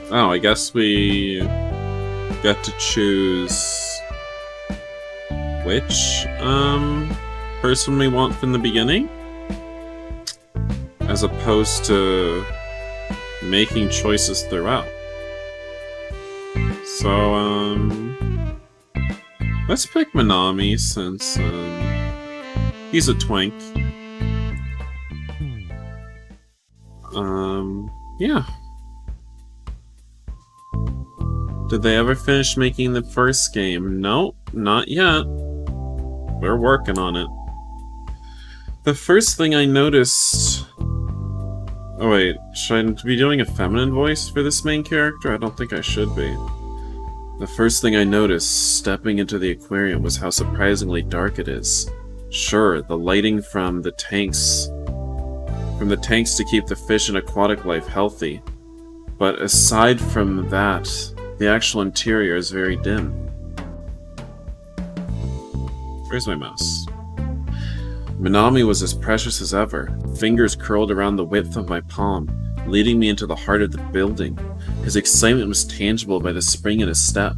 Oh, I guess we get to choose which person we want from the beginning, as opposed to making choices throughout. So, let's pick Minami since he's a twink. Yeah. Did they ever finish making the first game? Nope, not yet. We're working on it. The first thing I noticed... Oh wait, should I be doing a feminine voice for this main character? I don't think I should be. The first thing I noticed stepping into the aquarium was how surprisingly dark it is. Sure, the lighting from the tanks to keep the fish and aquatic life healthy. But aside from that, the actual interior is very dim. Where's my mouse? Minami was as precious as ever, fingers curled around the width of my palm, leading me into the heart of the building. His excitement was tangible by the spring in his step.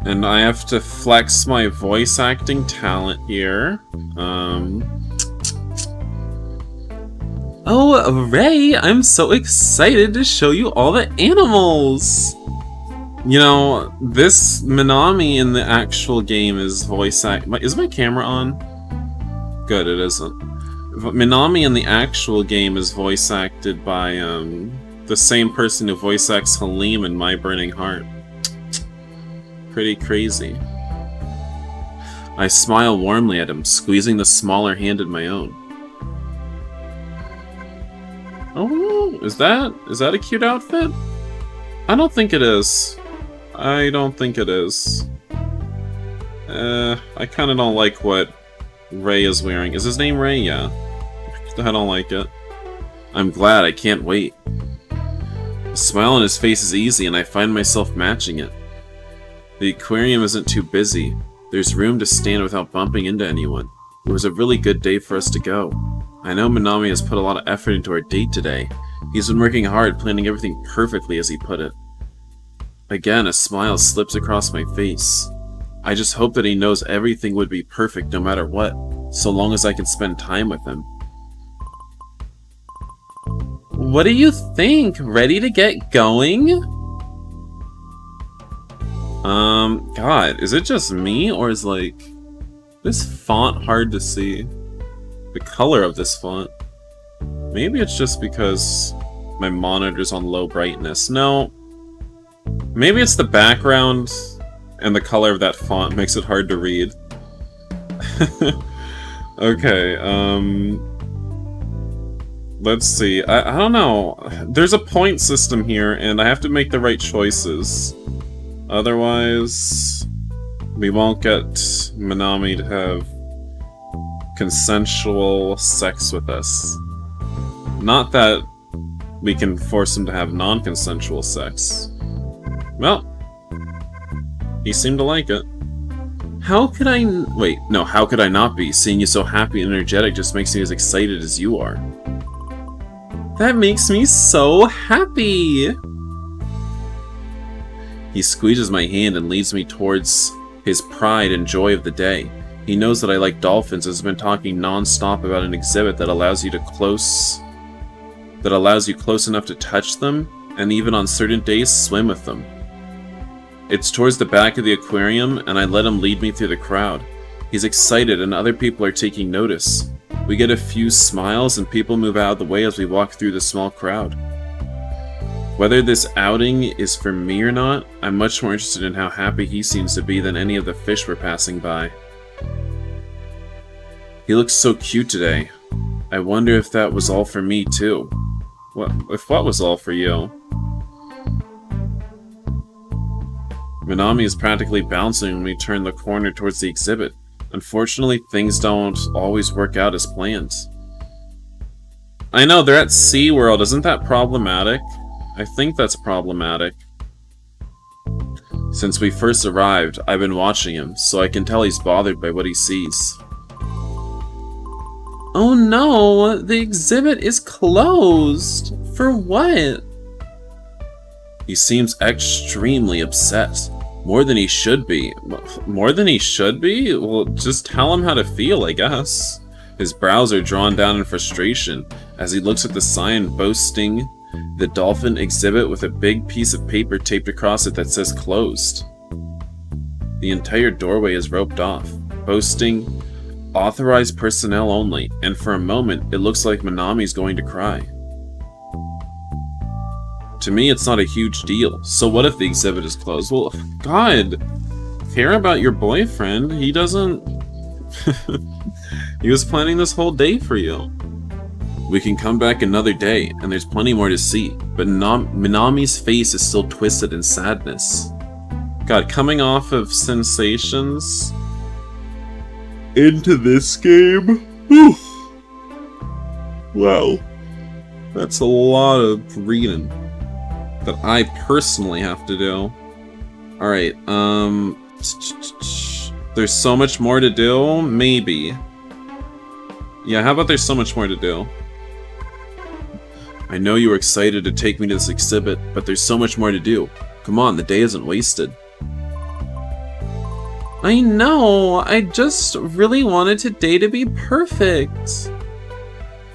And I have to flex my voice acting talent here. Oh, Ray, I'm so excited to show you all the animals! You know, this Minami in the actual game is voice act. Is my camera on? Good, it isn't. Minami in the actual game is voice acted by the same person who voice acts Halim in My Burning Heart. Pretty crazy. I smile warmly at him, squeezing the smaller hand in my own. Oh, is that a cute outfit? I don't think it is. I don't think it is. I kinda don't like what Ray is wearing. Is his name Ray? Yeah. I don't like it. I'm glad, I can't wait. The smile on his face is easy, and I find myself matching it. The aquarium isn't too busy. There's room to stand without bumping into anyone. It was a really good day for us to go. I know Minami has put a lot of effort into our date today. He's been working hard, planning everything perfectly, as he put it. Again, a smile slips across my face. I just hope that he knows everything would be perfect no matter what, so long as I can spend time with him. What do you think? Ready to get going? God, is it just me, or is, like, this font hard to see? The color of this font. Maybe it's just because my monitor's on low brightness. No. Maybe it's the background and the color of that font makes it hard to read. Okay, let's see. I don't know. There's a point system here, and I have to make the right choices. Otherwise, we won't get Minami to have consensual sex with us. Not that we can force him to have non-consensual sex. Well, he seemed to like it. How could I... Wait, no, how could I not be? Seeing you so happy and energetic just makes me as excited as you are. That makes me so happy! He squeezes my hand and leads me towards his pride and joy of the day. He knows that I like dolphins and has been talking non-stop about an exhibit that allows you close enough to touch them, and even on certain days swim with them. It's towards the back of the aquarium, and I let him lead me through the crowd. He's excited, and other people are taking notice. We get a few smiles, and people move out of the way as we walk through the small crowd. Whether this outing is for me or not, I'm much more interested in how happy he seems to be than any of the fish we're passing by. He looks so cute today. I wonder if that was all for me, too. What was all for you? Minami is practically bouncing when we turn the corner towards the exhibit. Unfortunately, things don't always work out as planned. I know, they're at SeaWorld. Isn't that problematic? I think that's problematic. Since we first arrived, I've been watching him, so I can tell he's bothered by what he sees. Oh no, the exhibit is closed. For what? He seems extremely upset. More than he should be. More than he should be? Well, just tell him how to feel, I guess. His brows are drawn down in frustration as he looks at the sign boasting the Dolphin exhibit with a big piece of paper taped across it that says closed. The entire doorway is roped off, boasting authorized personnel only, and for a moment it looks like Minami's going to cry. To me, it's not a huge deal. So what if the exhibit is closed? Well, God, care about your boyfriend. He doesn't... He was planning this whole day for you. We can come back another day, and there's plenty more to see, but Minami's face is still twisted in sadness. God, coming off of Sensations into this game? Oof. Wow. That's a lot of reading that I personally have to do. Alright, there's so much more to do? Maybe. Yeah, how about there's so much more to do? I know you were excited to take me to this exhibit, but there's so much more to do. Come on, the day isn't wasted. I know, I just really wanted today to be perfect.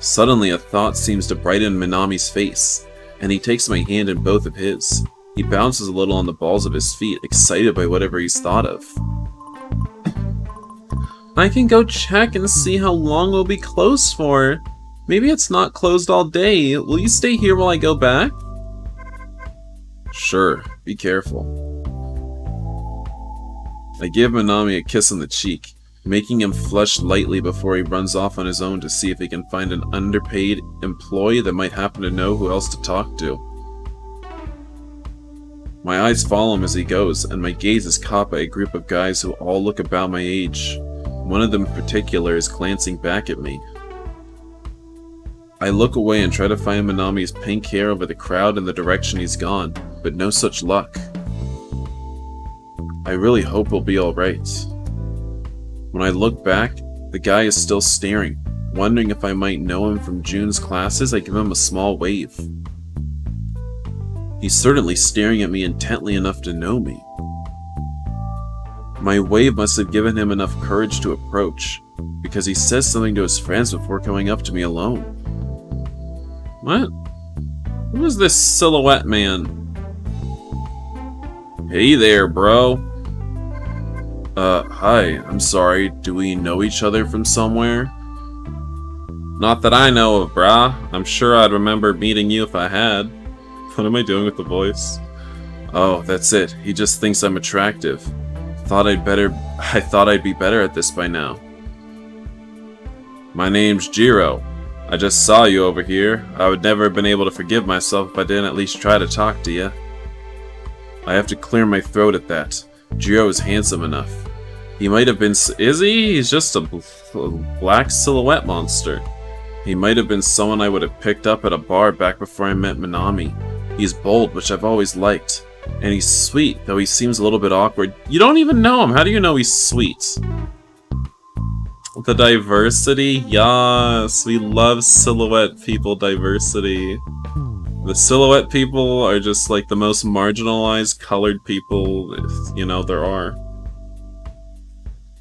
Suddenly a thought seems to brighten Minami's face, and he takes my hand in both of his. He bounces a little on the balls of his feet, excited by whatever he's thought of. I can go check and see how long we'll be closed for. Maybe it's not closed all day. Will you stay here while I go back? Sure, be careful. I give Minami a kiss on the cheek, making him flush lightly before he runs off on his own to see if he can find an underpaid employee that might happen to know who else to talk to. My eyes follow him as he goes, and my gaze is caught by a group of guys who all look about my age. One of them in particular is glancing back at me. I look away and try to find Minami's pink hair over the crowd in the direction he's gone, but no such luck. I really hope he'll be alright. When I look back, the guy is still staring, wondering if I might know him from June's classes. I give him a small wave. He's certainly staring at me intently enough to know me. My wave must have given him enough courage to approach, because he says something to his friends before coming up to me alone. What? Who is this silhouette man? Hey there, bro. Hi, I'm sorry, do we know each other from somewhere? Not that I know of, brah. I'm sure I'd remember meeting you if I had. What am I doing with the voice? Oh, that's it. He just thinks I'm attractive. I thought I'd be better at this by now. My name's Jiro. I just saw you over here. I would never have been able to forgive myself if I didn't at least try to talk to you. I have to clear my throat at that. Jiro is handsome enough. He might have been... Is he? He's just a black silhouette monster. He might have been someone I would have picked up at a bar back before I met Minami. He's bold, which I've always liked. And he's sweet, though he seems a little bit awkward. You don't even know him. How do you know he's sweet? The diversity? Yes, we love silhouette people diversity. The silhouette people are just like the most marginalized colored people, you know, there are.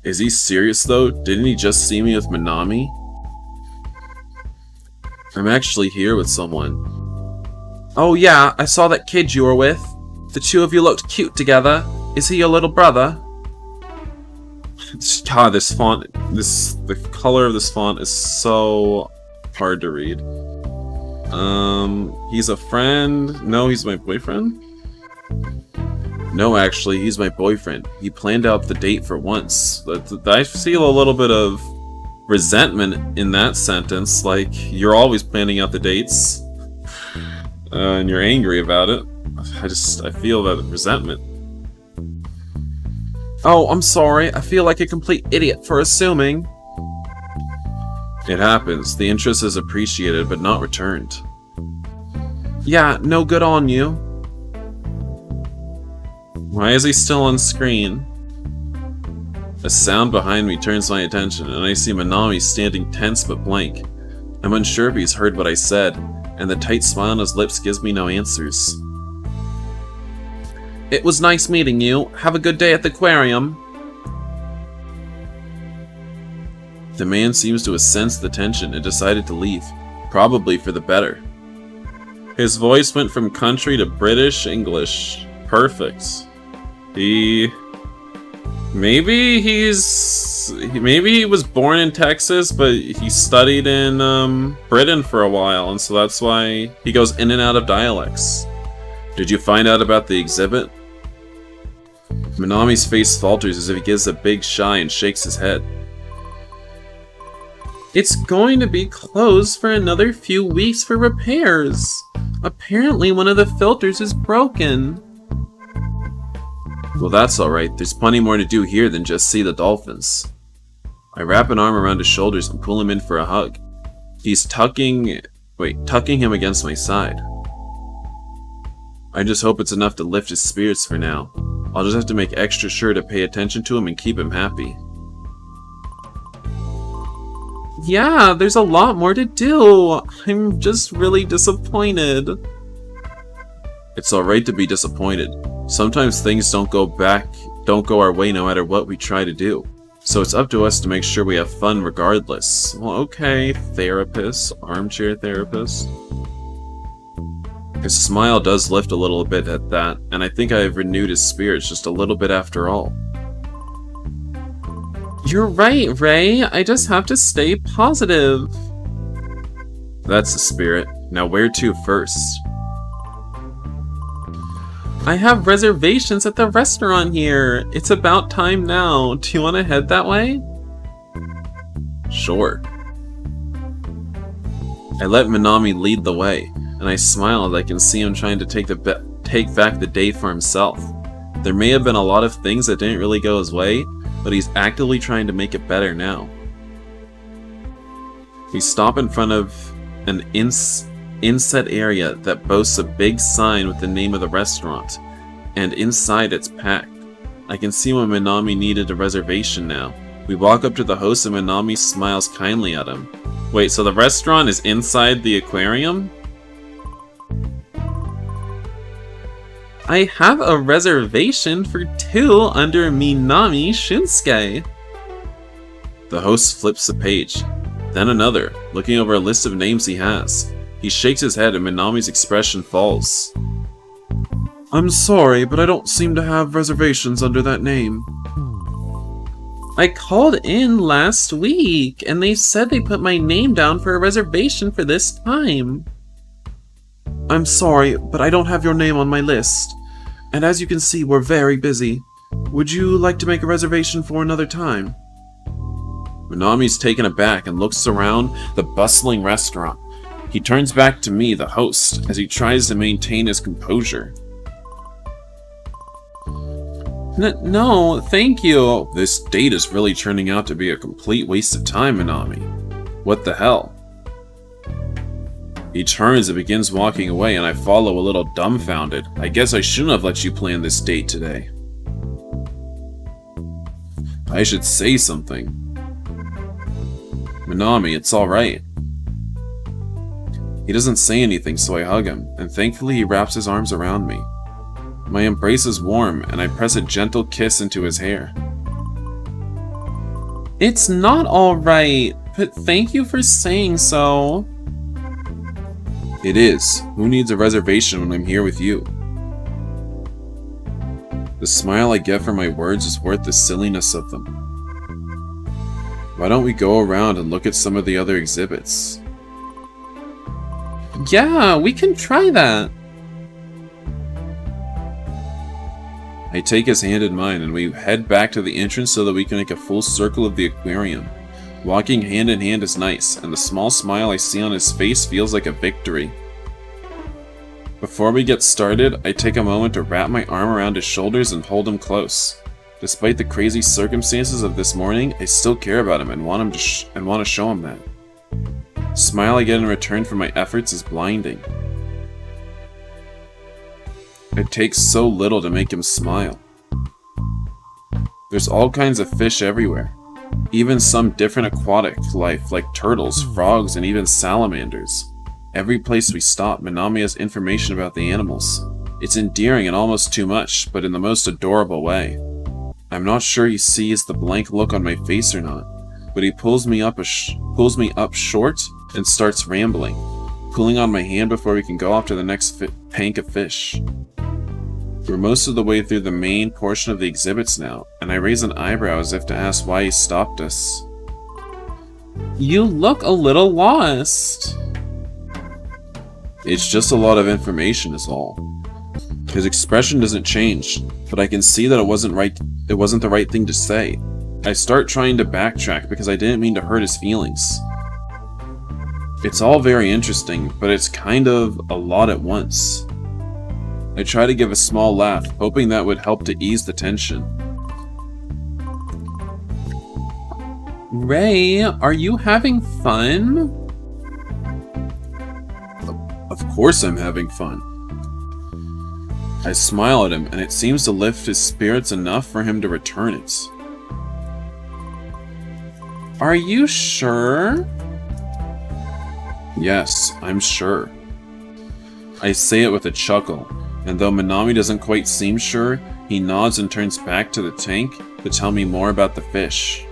Is he serious though? Didn't he just see me with Minami? I'm actually here with someone. Oh yeah, I saw that kid you were with. The two of you looked cute together. Is he your little brother? God, this font, the color of this font is so hard to read. He's a friend. No, he's my boyfriend? No, actually, he's my boyfriend. He planned out the date for once. I feel a little bit of resentment in that sentence. Like, you're always planning out the dates. And you're angry about it. I feel that resentment. Oh, I'm sorry. I feel like a complete idiot for assuming. It happens. The interest is appreciated, but not returned. Yeah, no good on you. Why is he still on screen? A sound behind me turns my attention, and I see Minami standing tense but blank. I'm unsure if he's heard what I said, and the tight smile on his lips gives me no answers. It was nice meeting you. Have a good day at the aquarium. The man seems to have sensed the tension and decided to leave, probably for the better. His voice went from country to British English. Perfect. Maybe he was born in Texas, but he studied in Britain for a while, and so that's why he goes in and out of dialects. Did you find out about the exhibit? Minami's face falters as if he gives a big sigh and shakes his head. It's going to be closed for another few weeks for repairs. Apparently one of the filters is broken. Well, that's alright. There's plenty more to do here than just see the dolphins. I wrap an arm around his shoulders and pull him in for a hug. He's tucking him against my side. I just hope it's enough to lift his spirits for now. I'll just have to make extra sure to pay attention to him and keep him happy. Yeah, there's a lot more to do. I'm just really disappointed. It's alright to be disappointed. Sometimes things don't go our way no matter what we try to do. So it's up to us to make sure we have fun regardless. Well, okay, therapist, armchair therapist. His smile does lift a little bit at that, and I think I have renewed his spirits just a little bit after all. You're right, Ray. I just have to stay positive. That's the spirit. Now where to first? I have reservations at the restaurant here. It's about time now. Do you want to head that way? Sure. I let Minami lead the way, and I smile as I can see him trying to take back the day for himself. There may have been a lot of things that didn't really go his way, but he's actively trying to make it better now. We stop in front of an inset area that boasts a big sign with the name of the restaurant, and inside it's packed. I can see when Minami needed a reservation now. We walk up to the host and Minami smiles kindly at him. Wait, so the restaurant is inside the aquarium? I have a reservation for 2 under Minami Shunsuke. The host flips the page, then another, looking over a list of names he has. He shakes his head and Minami's expression falls. I'm sorry, but I don't seem to have reservations under that name. I called in last week, and they said they put my name down for a reservation for this time. I'm sorry, but I don't have your name on my list. And as you can see, we're very busy. Would you like to make a reservation for another time? Minami's taken aback and looks around the bustling restaurant. He turns back to me, the host, as he tries to maintain his composure. No, thank you. This date is really turning out to be a complete waste of time, Minami. What the hell? He turns and begins walking away, and I follow a little dumbfounded. I guess I shouldn't have let you plan this date today. I should say something. Minami, it's alright. He doesn't say anything, so I hug him, and thankfully he wraps his arms around me. My embrace is warm, and I press a gentle kiss into his hair. It's not alright, but thank you for saying so. It is. Who needs a reservation when I'm here with you? The smile I get from my words is worth the silliness of them. Why don't we go around and look at some of the other exhibits? Yeah, we can try that. I take his hand in mine and we head back to the entrance so that we can make a full circle of the aquarium. Walking hand in hand is nice, and the small smile I see on his face feels like a victory. Before we get started, I take a moment to wrap my arm around his shoulders and hold him close. Despite the crazy circumstances of this morning, I still care about him and want to show him that. The smile I get in return for my efforts is blinding. It takes so little to make him smile. There's all kinds of fish everywhere. Even some different aquatic life like turtles, frogs, and even salamanders. Every place we stop, Minami has information about the animals. It's endearing and almost too much, but in the most adorable way. I'm not sure he sees the blank look on my face or not, but he pulls me up short and starts rambling, pulling on my hand before we can go off to the next tank of fish. We're most of the way through the main portion of the exhibits now, and I raise an eyebrow as if to ask why he stopped us. You look a little lost. It's just a lot of information is all. His expression doesn't change, but I can see that it wasn't the right thing to say. I start trying to backtrack because I didn't mean to hurt his feelings. It's all very interesting, but it's kind of a lot at once. I try to give a small laugh, hoping that would help to ease the tension. Ray, are you having fun? Of course I'm having fun. I smile at him, and it seems to lift his spirits enough for him to return it. Are you sure? Yes, I'm sure. I say it with a chuckle, and though Minami doesn't quite seem sure, he nods and turns back to the tank to tell me more about the fish.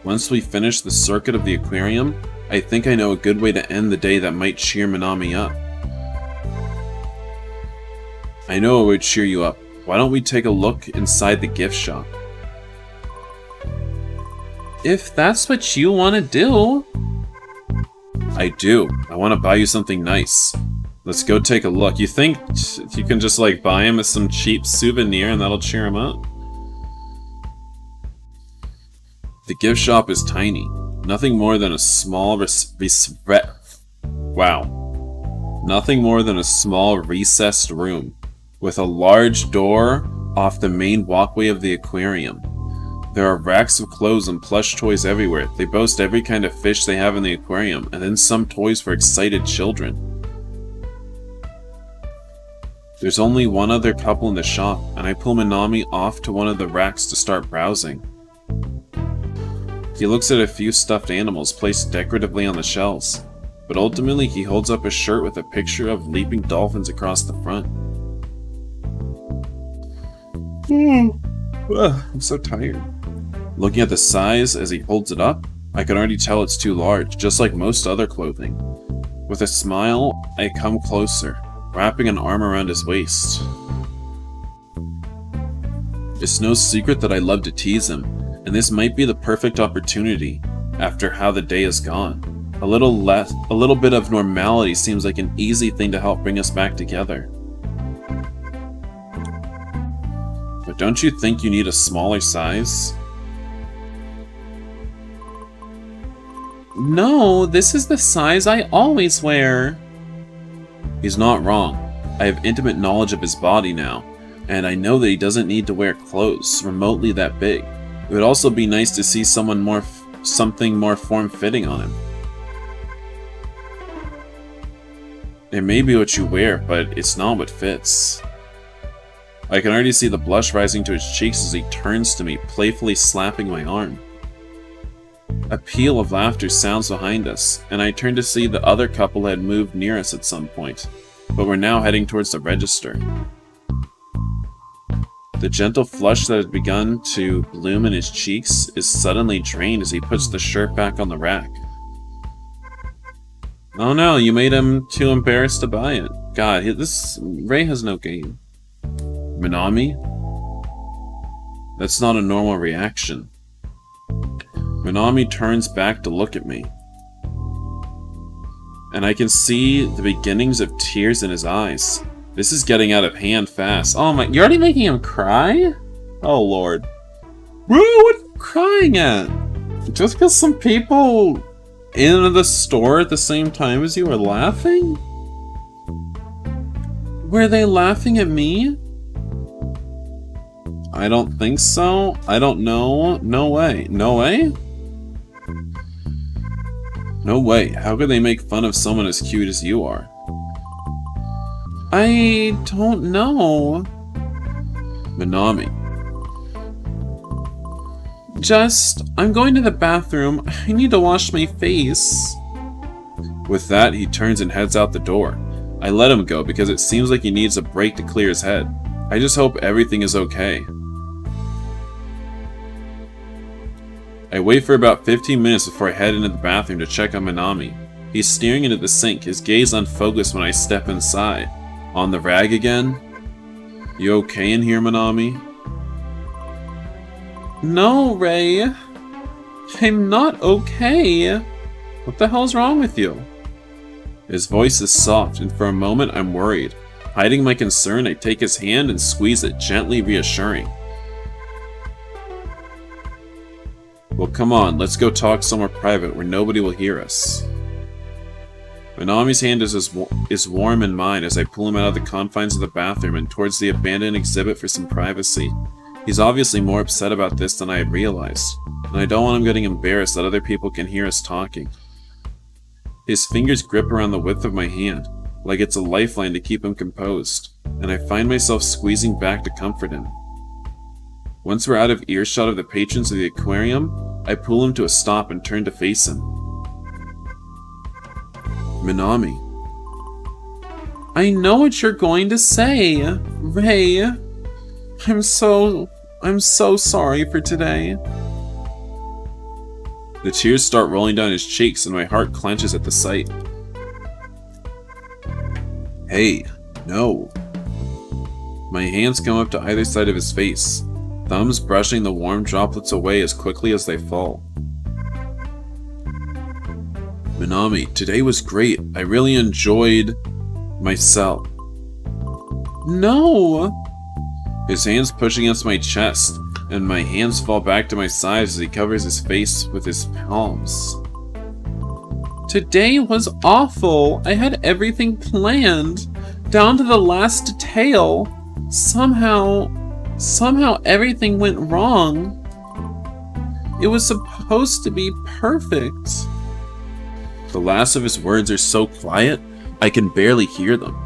Once we finish the circuit of the aquarium, I think I know a good way to end the day that might cheer Minami up. I know it would cheer you up. Why don't we take a look inside the gift shop? If that's what you want to do. I do. I want to buy you something nice. Let's go take a look. You think you can just like buy him some cheap souvenir and that'll cheer him up? The gift shop is tiny. Nothing more than a small Nothing more than a small recessed room with a large door off the main walkway of the aquarium. There are racks of clothes and plush toys everywhere. They boast every kind of fish they have in the aquarium, and then some toys for excited children. There's only one other couple in the shop, and I pull Minami off to one of the racks to start browsing. He looks at a few stuffed animals placed decoratively on the shelves, but ultimately he holds up a shirt with a picture of leaping dolphins across the front. I'm so tired. Looking at the size as he holds it up, I can already tell it's too large, just like most other clothing. With a smile, I come closer, wrapping an arm around his waist. It's no secret that I love to tease him, and this might be the perfect opportunity after how the day has gone. A little bit of normality seems like an easy thing to help bring us back together. But don't you think you need a smaller size? No, this is the size I always wear. He's not wrong. I have intimate knowledge of his body now, and I know that he doesn't need to wear clothes remotely that big. It would also be nice to see something more form-fitting on him. It may be what you wear, but it's not what fits. I can already see the blush rising to his cheeks as he turns to me, playfully slapping my arm. A peal of laughter sounds behind us, and I turn to see the other couple had moved near us at some point, but were now heading towards the register. The gentle flush that had begun to bloom in his cheeks is suddenly drained as he puts the shirt back on the rack. Oh no, you made him too embarrassed to buy it. God, Ray has no game. Minami? That's not a normal reaction. Minami turns back to look at me, and I can see the beginnings of tears in his eyes. This is getting out of hand fast. Oh my, you're already making him cry? Oh lord. Bro, what are you crying at? Just because some people in the store at the same time as you were laughing? Were they laughing at me? I don't think so. I don't know. No way. No way? No way. How could they make fun of someone as cute as you are? I don't know. Minami. I'm going to the bathroom. I need to wash my face. With that, he turns and heads out the door. I let him go because it seems like he needs a break to clear his head. I just hope everything is okay. I wait for about 15 minutes before I head into the bathroom to check on Minami. He's staring into the sink, his gaze unfocused when I step inside. On the rag again? You okay in here, Minami? No, Ray. I'm not okay. What the hell's wrong with you? His voice is soft, and for a moment I'm worried. Hiding my concern, I take his hand and squeeze it, gently reassuring. Well, come on, let's go talk somewhere private where nobody will hear us. Minami's hand is warm in mine as I pull him out of the confines of the bathroom and towards the abandoned exhibit for some privacy. He's obviously more upset about this than I had realized, and I don't want him getting embarrassed that other people can hear us talking. His fingers grip around the width of my hand, like it's a lifeline to keep him composed, and I find myself squeezing back to comfort him. Once we're out of earshot of the patrons of the aquarium, I pull him to a stop and turn to face him. Minami. I know what you're going to say, Ray. I'm so sorry for today. The tears start rolling down his cheeks and my heart clenches at the sight. Hey, no. My hands come up to either side of his face, thumbs brushing the warm droplets away as quickly as they fall. Minami, today was great. I really enjoyed myself. No! His hands push against my chest, and my hands fall back to my sides as he covers his face with his palms. Today was awful. I had everything planned, down to the last detail. Somehow everything went wrong. It was supposed to be perfect. The last of his words are so quiet, I can barely hear them.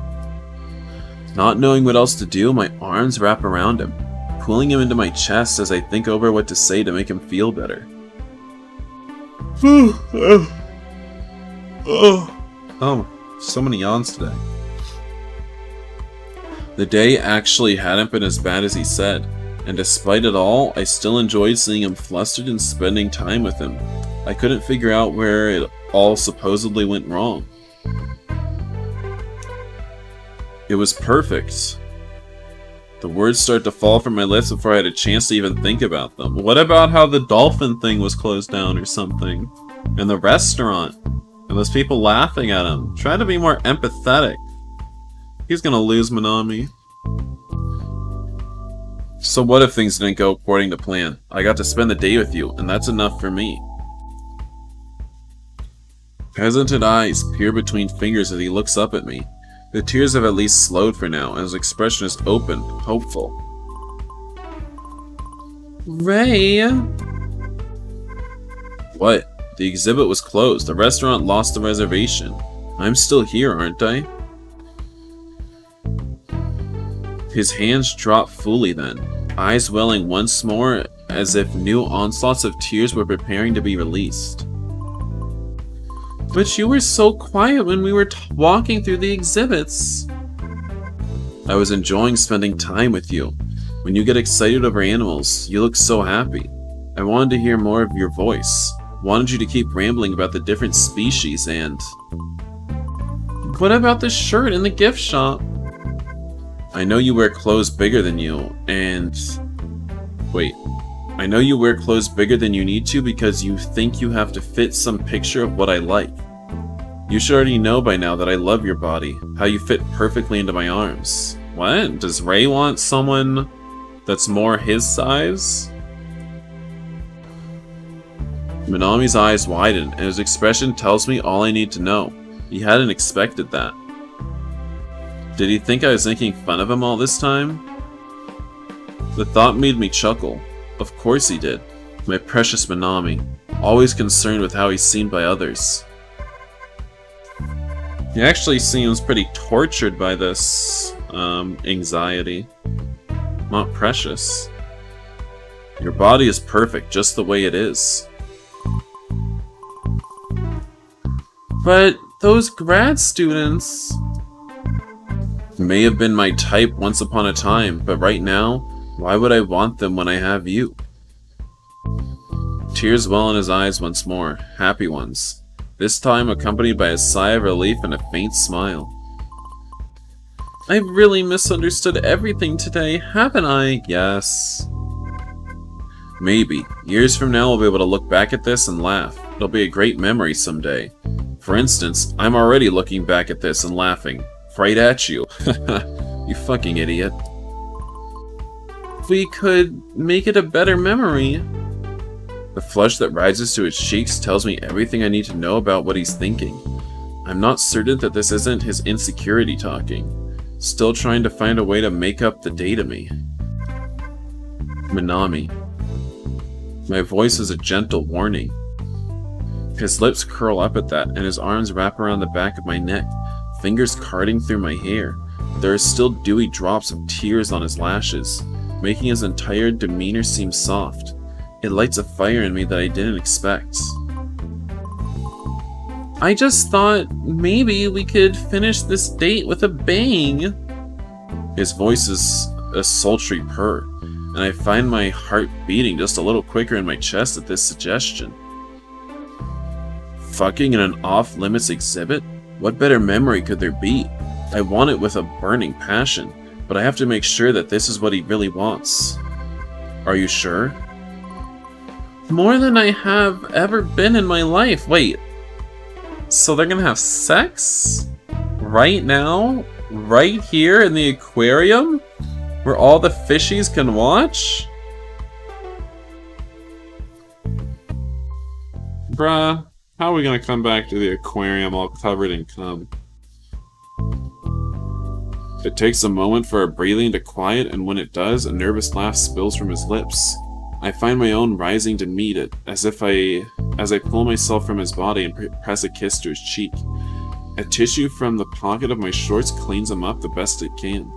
Not knowing what else to do, my arms wrap around him, pulling him into my chest as I think over what to say to make him feel better. Oh, so many yawns today. The day actually hadn't been as bad as he said, and despite it all, I still enjoyed seeing him flustered and spending time with him. I couldn't figure out where it all supposedly went wrong. It was perfect. The words start to fall from my lips before I had a chance to even think about them. What about how the Dolphin thing was closed down or something? And the restaurant? And those people laughing at him? Try to be more empathetic. He's gonna lose Minami. So what if things didn't go according to plan? I got to spend the day with you, and that's enough for me. Hesitant eyes peer between fingers as he looks up at me. The tears have at least slowed for now, and his expression is open, hopeful. Ray? What? The exhibit was closed. The restaurant lost the reservation. I'm still here, aren't I? His hands drop fully then, eyes welling once more as if new onslaughts of tears were preparing to be released. But you were so quiet when we were walking through the exhibits. I was enjoying spending time with you. When you get excited over animals, you look so happy. I wanted to hear more of your voice. Wanted you to keep rambling about the different species and... What about the shirt in the gift shop? I know you wear clothes bigger than you, and... Wait. I know you wear clothes bigger than you need to because you think you have to fit some picture of what I like. You should already know by now that I love your body, how you fit perfectly into my arms. What? Does Ray want someone that's more his size? Minami's eyes widen, and his expression tells me all I need to know. He hadn't expected that. Did he think I was making fun of him all this time? The thought made me chuckle. Of course he did. My precious Minami, always concerned with how he's seen by others. He actually seems pretty tortured by this, anxiety. Not precious. Your body is perfect, just the way it is. But those grad students... May have been my type once upon a time, but right now, why would I want them when I have you? Tears well in his eyes once more, happy ones. This time accompanied by a sigh of relief and a faint smile. I've really misunderstood everything today, haven't I? Yes. Maybe. Years from now we'll be able to look back at this and laugh. It'll be a great memory someday. For instance, I'm already looking back at this and laughing. Right at you. You fucking idiot. We could make it a better memory. The flush that rises to his cheeks tells me everything I need to know about what he's thinking. I'm not certain that this isn't his insecurity talking. Still trying to find a way to make up the day to me. Minami. My voice is a gentle warning. His lips curl up at that, and his arms wrap around the back of my neck, fingers carding through my hair. There are still dewy drops of tears on his lashes, making his entire demeanor seem soft. It lights a fire in me that I didn't expect. I just thought maybe we could finish this date with a bang. His voice is a sultry purr, and I find my heart beating just a little quicker in my chest at this suggestion. Fucking in an off-limits exhibit? What better memory could there be? I want it with a burning passion, but I have to make sure that this is what he really wants. Are you sure? More than I have ever been in my life. Wait, so they're gonna have sex? Right now? Right here in the aquarium? Where all the fishies can watch? Bruh, how are we gonna come back to the aquarium all covered in cum? It takes a moment for our breathing to quiet, and when it does, a nervous laugh spills from his lips. I find my own rising to meet it, as I pull myself from his body and press a kiss to his cheek. A tissue from the pocket of my shorts cleans him up the best it can.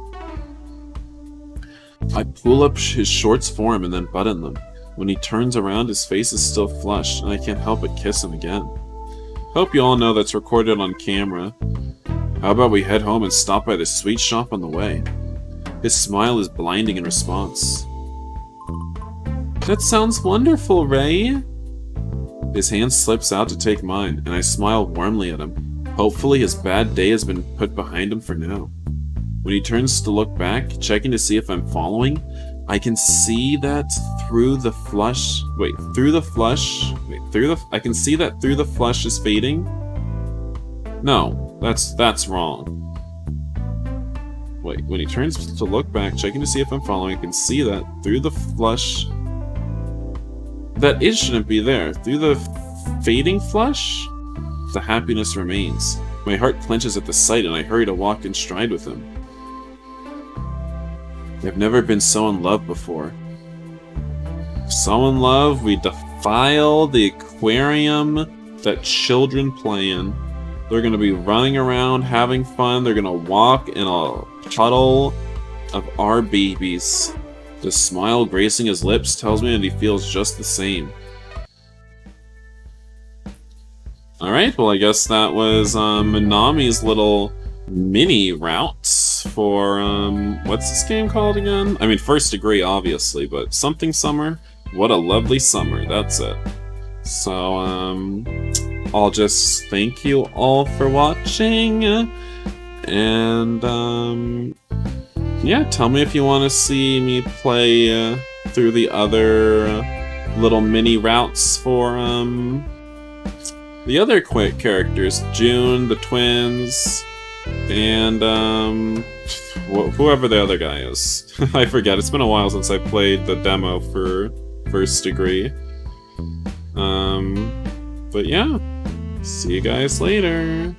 I pull up his shorts for him and then button them. When he turns around, his face is still flushed, and I can't help but kiss him again. Hope you all know that's recorded on camera. How about we head home and stop by the sweet shop on the way? His smile is blinding in response. That sounds wonderful, Ray. His hand slips out to take mine, and I smile warmly at him. Hopefully his bad day has been put behind him for now. When he turns to look back, checking to see if I'm following, I can see that through the flush... I can see that through the flush is fading? No, that's wrong. Wait, when he turns to look back, checking to see if I'm following, I can see that through the flush... That it shouldn't be there. Through the fading flush? The happiness remains. My heart clenches at the sight, and I hurry to walk in stride with him. I've never been so in love before. So in love, we defile the aquarium that children play in. They're gonna be running around, having fun. They're gonna walk in a puddle of our babies. The smile gracing his lips tells me that he feels just the same. Alright, well I guess that was Minami's little mini routes for, what's this game called again? I mean, First Degree, obviously, but something summer? What a lovely summer, that's it. So, I'll just thank you all for watching, and, yeah, tell me if you want to see me play through the other little mini routes for the other quick characters, June, the twins, and whoever the other guy is. I forget, it's been a while since I played the demo for First Degree. But yeah, see you guys later.